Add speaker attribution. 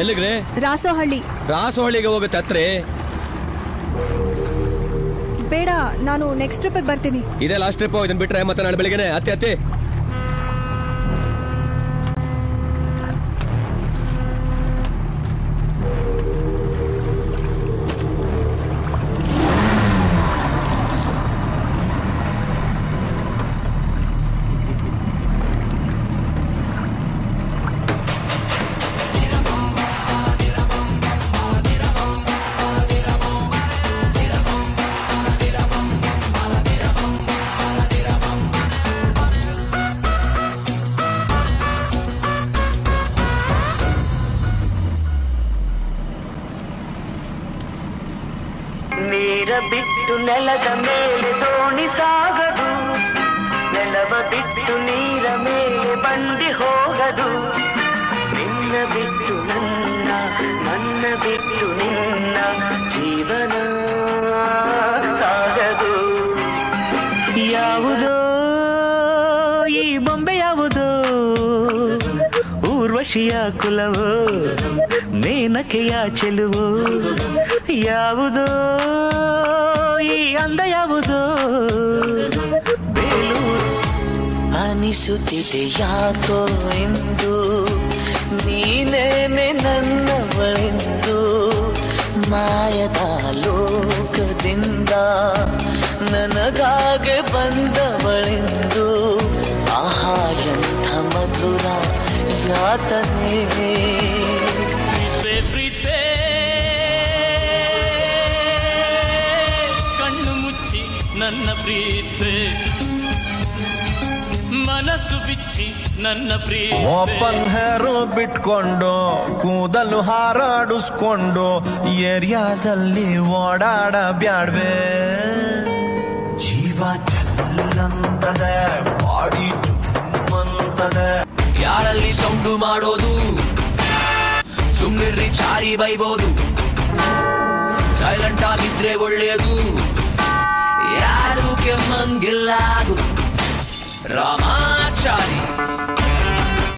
Speaker 1: ಎಲ್ಲಿಗ್ರೆ?
Speaker 2: ರಾಸೋಹಳ್ಳಿ.
Speaker 1: ರಾಸೋಹಳ್ಳಿಗೆ ಹೋಗುತ್ತೆ ಹತ್ರಿ.
Speaker 2: ಬೇಡ, ನಾನು ನೆಕ್ಸ್ಟ್ ಟ್ರಿಪ್ ಬರ್ತೀನಿ.
Speaker 1: ಇದೇ ಲಾಸ್ಟ್ ಟ್ರಿಪ್. ಇದನ್ನ ಬಿಟ್ರೆ ಮತ್ತೆ ನಾಳೆ ಬೆಳಿಗ್ಗೆ ಹತ್ತಿ.
Speaker 3: ನೀರ ಬಿಟ್ಟು ನೆಲದ ಮೇಲೆ ದೋಣಿ ಸಾಗದು, ನೆಲವ ಬಿಟ್ಟು ನೀರ ಮೇಲೆ ಬಂಡಿ ಹೋಗದು. ನಿನ್ನ ಬಿಟ್ಟು ನನ್ನ, ನನ್ನ ಬಿಟ್ಟು ನಿನ್ನ ಜೀವನ ಸಾಗದು. ಯಾವುದೋ ಈ ಬೊಂಬೆ ಯಾವುದೋ, ಊರ್ವಶಿಯ ಕುಲವೋ ಮೇನಕೆಯ ಚೆಲುವು. ಯಾವುದೋ ಈ ಅಂದ ಯಾವುದೋ ಬೇಲೂರು. ಅನಿಸುತ್ತಿದೆ ಯಾಕೋ ಎಂದು ನೀನೇನೆ ನನ್ನವಳೆಂದು, ಮಾಯದ ಲೋಕದಿಂದ ನನಗಾಗೆ ಬಂದವಳೆಂದು. ಆಹಾ ಎಂಥ ಮಧುರ ಯಾತನೆ.
Speaker 4: ಕಣ್ಣು ಮುಚ್ಚಿ ನನ್ನ ಪ್ರೀತೆ, ಮನಸ್ಸು ಬಿಚ್ಚಿ ನನ್ನ ಪ್ರೀತೆ.
Speaker 5: ಓಪನ್ ಹೇರು ಬಿಟ್ಕೊಂಡು ಕೂದಲು ಹಾರಾಡಿಸ್ಕೊಂಡು ಏರಿಯಾದಲ್ಲಿ ಓಡಾಡ ಬ್ಯಾಡ್ವೆ. ಜೀವ ಚೆಲ್ಲಂತದೆ, ಬಾಡಿ ಚುಮ್ಮಂತದೆ.
Speaker 4: ಯಾರಲ್ಲಿ ಸೌಂಡು ಮಾಡೋದು, ಸುಮ್ನಿರ್ರಿ ಚಾರಿ ಬೈಬೋದು. ಸೈಲೆಂಟ್ ಆಗಿದ್ರೆ ಒಳ್ಳೆಯದು, ಯಾರು ಕೆಮ್ಮಂಗಿಲ್ಲ ರಾಮಾಚಾರಿ.